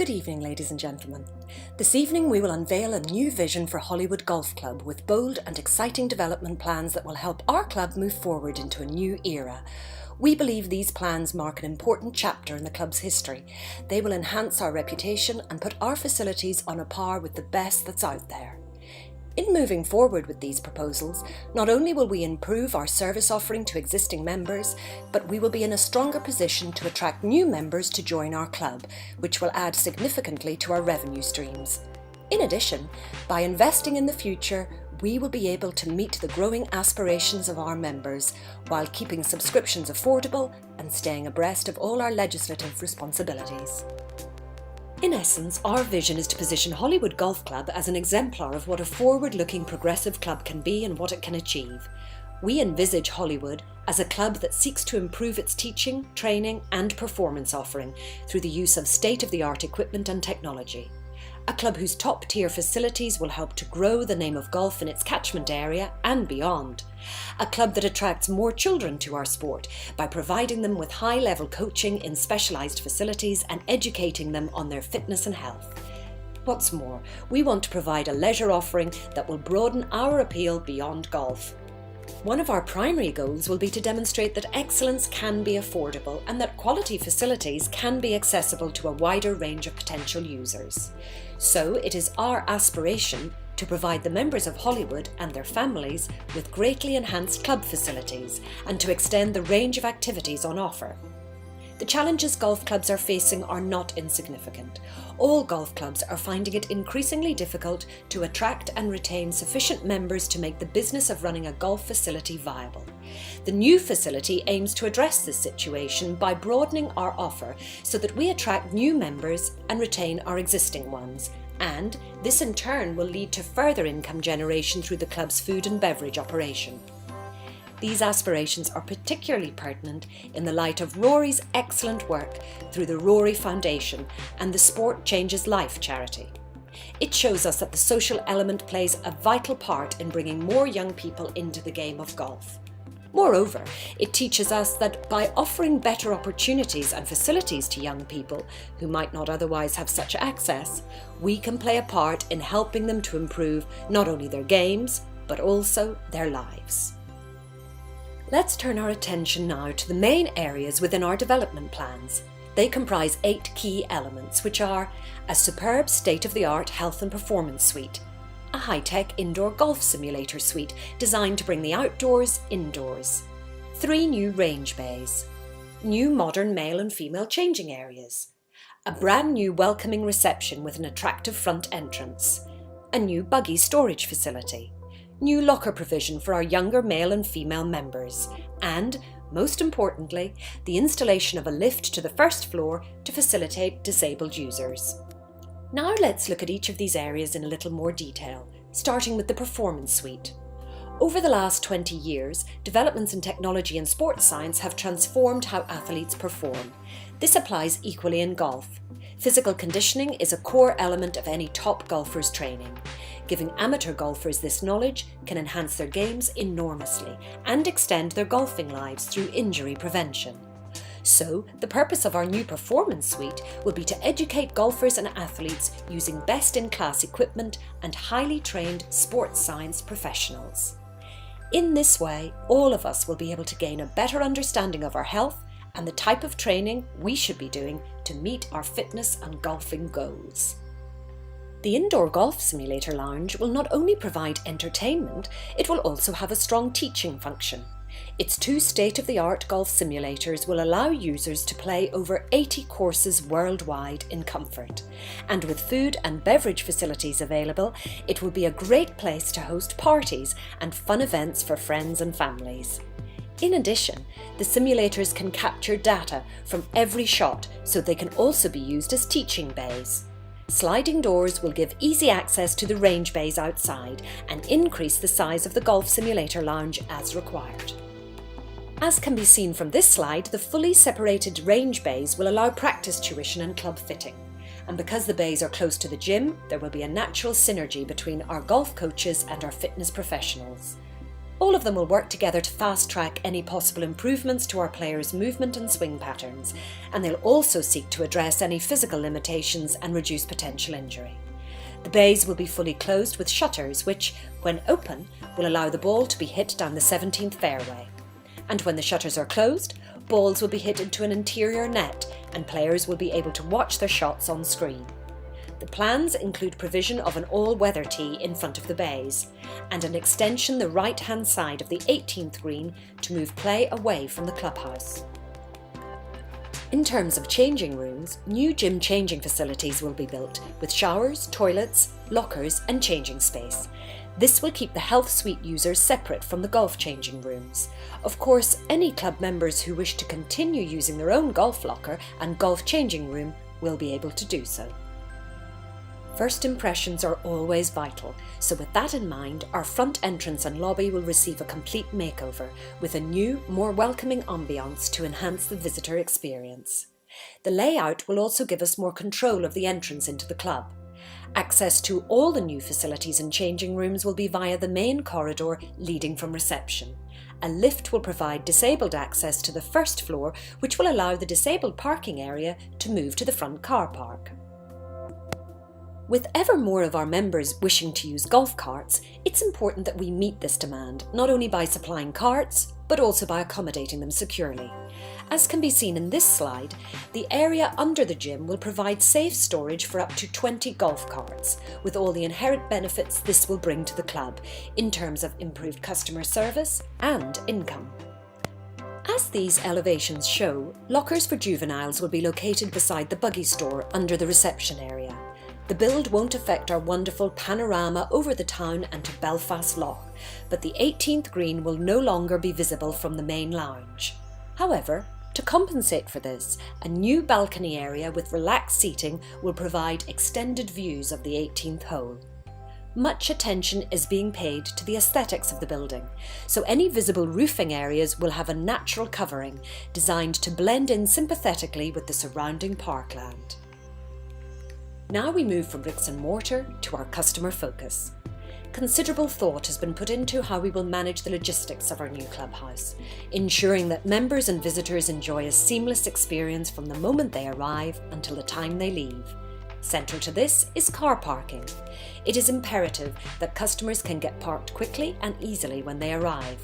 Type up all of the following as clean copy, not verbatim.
Good evening, ladies and gentlemen. This evening we will unveil a new vision for Holywood Golf Club with bold and exciting development plans that will help our club move forward into a new era. We believe these plans mark an important chapter in the club's history. They will enhance our reputation and put our facilities on a par with the best that's out there. In moving forward with these proposals, not only will we improve our service offering to existing members, but we will be in a stronger position to attract new members to join our club, which will add significantly to our revenue streams. In addition, by investing in the future, we will be able to meet the growing aspirations of our members while keeping subscriptions affordable and staying abreast of all our legislative responsibilities. In essence, our vision is to position Holywood Golf Club as an exemplar of what a forward-looking progressive club can be and what it can achieve. We envisage Holywood as a club that seeks to improve its teaching, training and performance offering through the use of state-of-the-art equipment and technology. A club whose top-tier facilities will help to grow the name of golf in its catchment area and beyond. A club that attracts more children to our sport by providing them with high-level coaching in specialised facilities and educating them on their fitness and health. What's more, we want to provide a leisure offering that will broaden our appeal beyond golf. One of our primary goals will be to demonstrate that excellence can be affordable and that quality facilities can be accessible to a wider range of potential users. So it is our aspiration to provide the members of Holywood and their families with greatly enhanced club facilities and to extend the range of activities on offer. The challenges golf clubs are facing are not insignificant. All golf clubs are finding it increasingly difficult to attract and retain sufficient members to make the business of running a golf facility viable. The new facility aims to address this situation by broadening our offer so that we attract new members and retain our existing ones, and this in turn will lead to further income generation through the club's food and beverage operation. These aspirations are particularly pertinent in the light of Rory's excellent work through the Rory Foundation and the Sport Changes Life charity. It shows us that the social element plays a vital part in bringing more young people into the game of golf. Moreover, it teaches us that by offering better opportunities and facilities to young people who might not otherwise have such access, we can play a part in helping them to improve not only their games, but also their lives. Let's turn our attention now to the main areas within our development plans. They comprise 8 key elements, which are a superb state-of-the-art health and performance suite, a high-tech indoor golf simulator suite designed to bring the outdoors indoors, 3 new range bays, new modern male and female changing areas, a brand new welcoming reception with an attractive front entrance, a new buggy storage facility, new locker provision for our younger male and female members, and, most importantly, the installation of a lift to the first floor to facilitate disabled users. Now let's look at each of these areas in a little more detail, starting with the performance suite. Over the last 20 years, developments in technology and sports science have transformed how athletes perform. This applies equally in golf. Physical conditioning is a core element of any top golfer's training. Giving amateur golfers this knowledge can enhance their games enormously and extend their golfing lives through injury prevention. So, the purpose of our new performance suite will be to educate golfers and athletes using best-in-class equipment and highly trained sports science professionals. In this way, all of us will be able to gain a better understanding of our health and the type of training we should be doing to meet our fitness and golfing goals. The indoor golf simulator lounge will not only provide entertainment, it will also have a strong teaching function. Its 2 state-of-the-art golf simulators will allow users to play over 80 courses worldwide in comfort. And with food and beverage facilities available, it will be a great place to host parties and fun events for friends and families. In addition, the simulators can capture data from every shot so they can also be used as teaching bays. Sliding doors will give easy access to the range bays outside and increase the size of the golf simulator lounge as required. As can be seen from this slide, the fully separated range bays will allow practice tuition and club fitting. And because the bays are close to the gym, there will be a natural synergy between our golf coaches and our fitness professionals. All of them will work together to fast-track any possible improvements to our players' movement and swing patterns, and they'll also seek to address any physical limitations and reduce potential injury. The bays will be fully closed with shutters which, when open, will allow the ball to be hit down the 17th fairway. And when the shutters are closed, balls will be hit into an interior net and players will be able to watch their shots on screen. The plans include provision of an all-weather tee in front of the bays and an extension the right-hand side of the 18th green to move play away from the clubhouse. In terms of changing rooms, new gym changing facilities will be built with showers, toilets, lockers and changing space. This will keep the health suite users separate from the golf changing rooms. Of course, any club members who wish to continue using their own golf locker and golf changing room will be able to do so. First impressions are always vital, so with that in mind, our front entrance and lobby will receive a complete makeover with a new, more welcoming ambiance to enhance the visitor experience. The layout will also give us more control of the entrance into the club. Access to all the new facilities and changing rooms will be via the main corridor leading from reception. A lift will provide disabled access to the first floor, which will allow the disabled parking area to move to the front car park. With ever more of our members wishing to use golf carts, it's important that we meet this demand, not only by supplying carts, but also by accommodating them securely. As can be seen in this slide, the area under the gym will provide safe storage for up to 20 golf carts, with all the inherent benefits this will bring to the club, in terms of improved customer service and income. As these elevations show, lockers for juveniles will be located beside the buggy store under the reception area. The build won't affect our wonderful panorama over the town and to Belfast Lough, but the 18th green will no longer be visible from the main lounge. However, to compensate for this, a new balcony area with relaxed seating will provide extended views of the 18th hole. Much attention is being paid to the aesthetics of the building, so any visible roofing areas will have a natural covering designed to blend in sympathetically with the surrounding parkland. Now we move from bricks and mortar to our customer focus. Considerable thought has been put into how we will manage the logistics of our new clubhouse, ensuring that members and visitors enjoy a seamless experience from the moment they arrive until the time they leave. Central to this is car parking. It is imperative that customers can get parked quickly and easily when they arrive.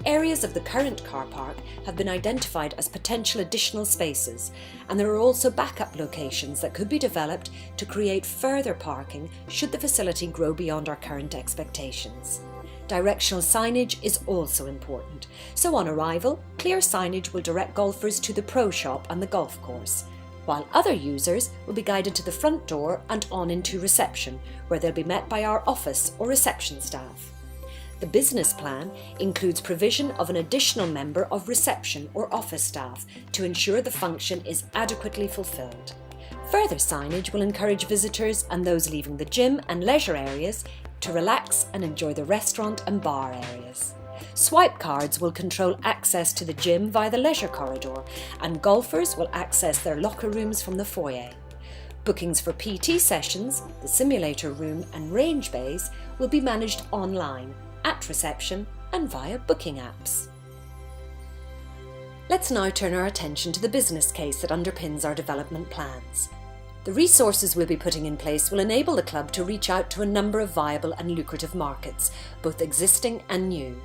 Areas of the current car park have been identified as potential additional spaces, and there are also backup locations that could be developed to create further parking should the facility grow beyond our current expectations. Directional signage is also important, so on arrival, clear signage will direct golfers to the pro shop and the golf course, while other users will be guided to the front door and on into reception, where they'll be met by our office or reception staff. The business plan includes provision of an additional member of reception or office staff to ensure the function is adequately fulfilled. Further signage will encourage visitors and those leaving the gym and leisure areas to relax and enjoy the restaurant and bar areas. Swipe cards will control access to the gym via the leisure corridor, and golfers will access their locker rooms from the foyer. Bookings for PT sessions, the simulator room and range bays will be managed online, at reception and via booking apps. Let's now turn our attention to the business case that underpins our development plans. The resources we'll be putting in place will enable the club to reach out to a number of viable and lucrative markets, both existing and new.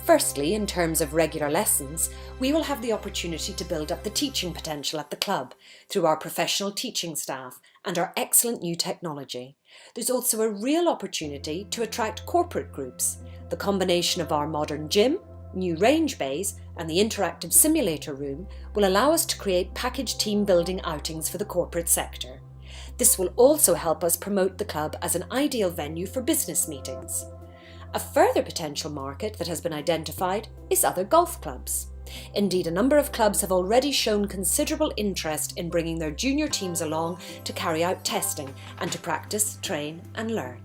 Firstly, in terms of regular lessons, we will have the opportunity to build up the teaching potential at the club through our professional teaching staff and our excellent new technology. There's also a real opportunity to attract corporate groups. The combination of our modern gym, new range bays and the interactive simulator room will allow us to create packaged team building outings for the corporate sector. This will also help us promote the club as an ideal venue for business meetings. A further potential market that has been identified is other golf clubs. Indeed, a number of clubs have already shown considerable interest in bringing their junior teams along to carry out testing and to practice, train and learn.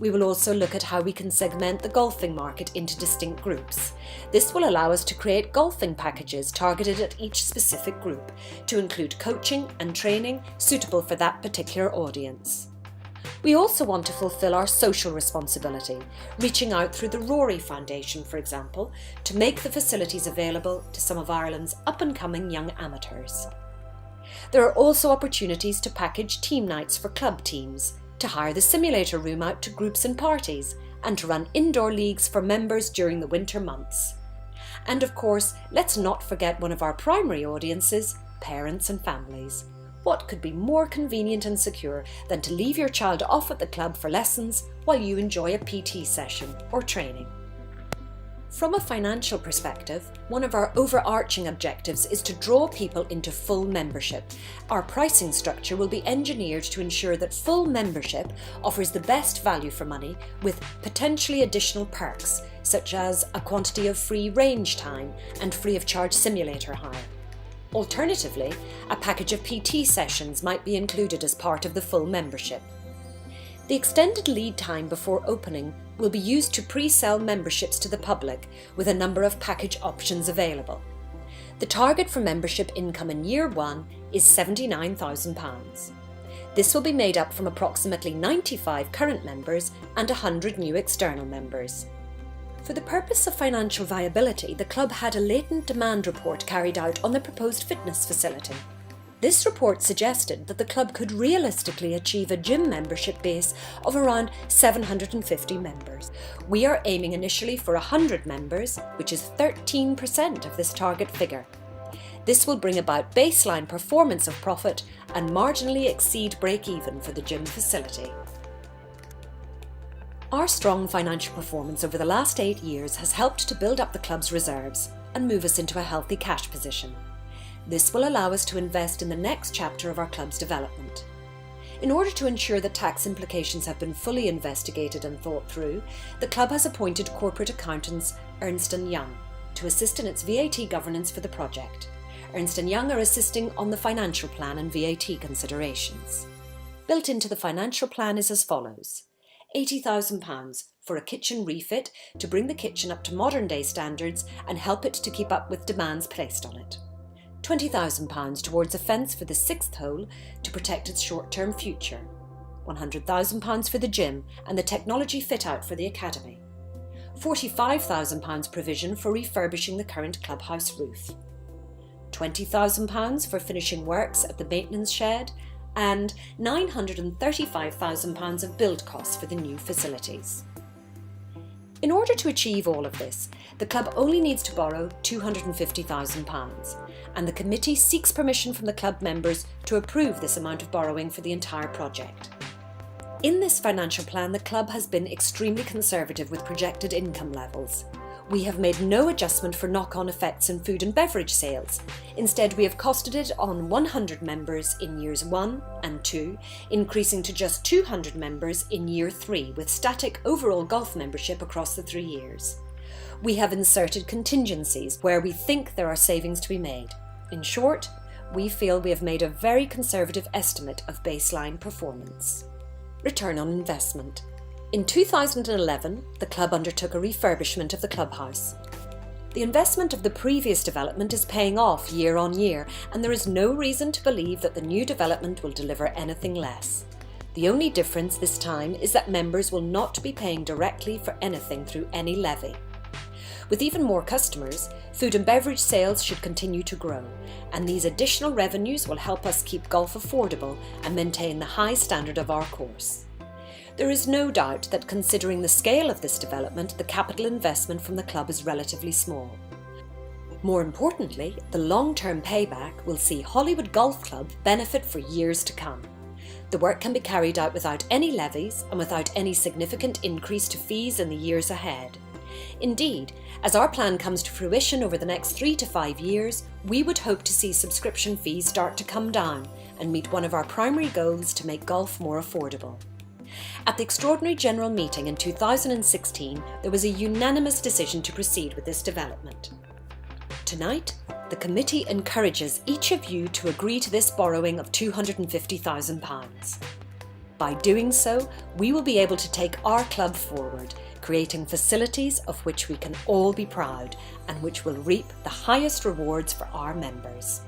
We will also look at how we can segment the golfing market into distinct groups. This will allow us to create golfing packages targeted at each specific group, to include coaching and training suitable for that particular audience. We also want to fulfil our social responsibility, reaching out through the Rory Foundation, for example, to make the facilities available to some of Ireland's up-and-coming young amateurs. There are also opportunities to package team nights for club teams, to hire the simulator room out to groups and parties, and to run indoor leagues for members during the winter months. And of course, let's not forget one of our primary audiences, parents and families. What could be more convenient and secure than to leave your child off at the club for lessons while you enjoy a PT session or training? From a financial perspective, one of our overarching objectives is to draw people into full membership. Our pricing structure will be engineered to ensure that full membership offers the best value for money with potentially additional perks, such as a quantity of free range time and free of charge simulator hire. Alternatively, a package of PT sessions might be included as part of the full membership. The extended lead time before opening will be used to pre-sell memberships to the public with a number of package options available. The target for membership income in year one is £79,000. This will be made up from approximately 95 current members and 100 new external members. For the purpose of financial viability, the club had a latent demand report carried out on the proposed fitness facility. This report suggested that the club could realistically achieve a gym membership base of around 750 members. We are aiming initially for 100 members, which is 13% of this target figure. This will bring about baseline performance of profit and marginally exceed break-even for the gym facility. Our strong financial performance over the last 8 years has helped to build up the club's reserves and move us into a healthy cash position. This will allow us to invest in the next chapter of our club's development. In order to ensure that tax implications have been fully investigated and thought through, the club has appointed corporate accountants Ernst & Young to assist in its VAT governance for the project. Ernst & Young are assisting on the financial plan and VAT considerations. Built into the financial plan is as follows: £80,000 for a kitchen refit to bring the kitchen up to modern day standards and help it to keep up with demands placed on it. £20,000 towards a fence for the 6th hole to protect its short-term future. £100,000 for the gym and the technology fit-out for the academy. £45,000 provision for refurbishing the current clubhouse roof. £20,000 for finishing works at the maintenance shed, and £935,000 of build costs for the new facilities. In order to achieve all of this, the club only needs to borrow £250,000, and the committee seeks permission from the club members to approve this amount of borrowing for the entire project. In this financial plan, the club has been extremely conservative with projected income levels. We have made no adjustment for knock-on effects in food and beverage sales. Instead, we have costed it on 100 members in years 1 and 2, increasing to just 200 members in year 3, with static overall golf membership across the 3 years. We have inserted contingencies where we think there are savings to be made. In short, we feel we have made a very conservative estimate of baseline performance. Return on investment. In 2011, the club undertook a refurbishment of the clubhouse. The investment of the previous development is paying off year on year, and there is no reason to believe that the new development will deliver anything less. The only difference this time is that members will not be paying directly for anything through any levy. With even more customers, food and beverage sales should continue to grow, and these additional revenues will help us keep golf affordable and maintain the high standard of our course. There is no doubt that considering the scale of this development, the capital investment from the club is relatively small. More importantly, the long-term payback will see Holywood Golf Club benefit for years to come. The work can be carried out without any levies and without any significant increase to fees in the years ahead. Indeed, as our plan comes to fruition over the next 3 to 5 years, we would hope to see subscription fees start to come down and meet one of our primary goals to make golf more affordable. At the Extraordinary General Meeting in 2016, there was a unanimous decision to proceed with this development. Tonight, the committee encourages each of you to agree to this borrowing of £250,000. By doing so, we will be able to take our club forward, creating facilities of which we can all be proud and which will reap the highest rewards for our members.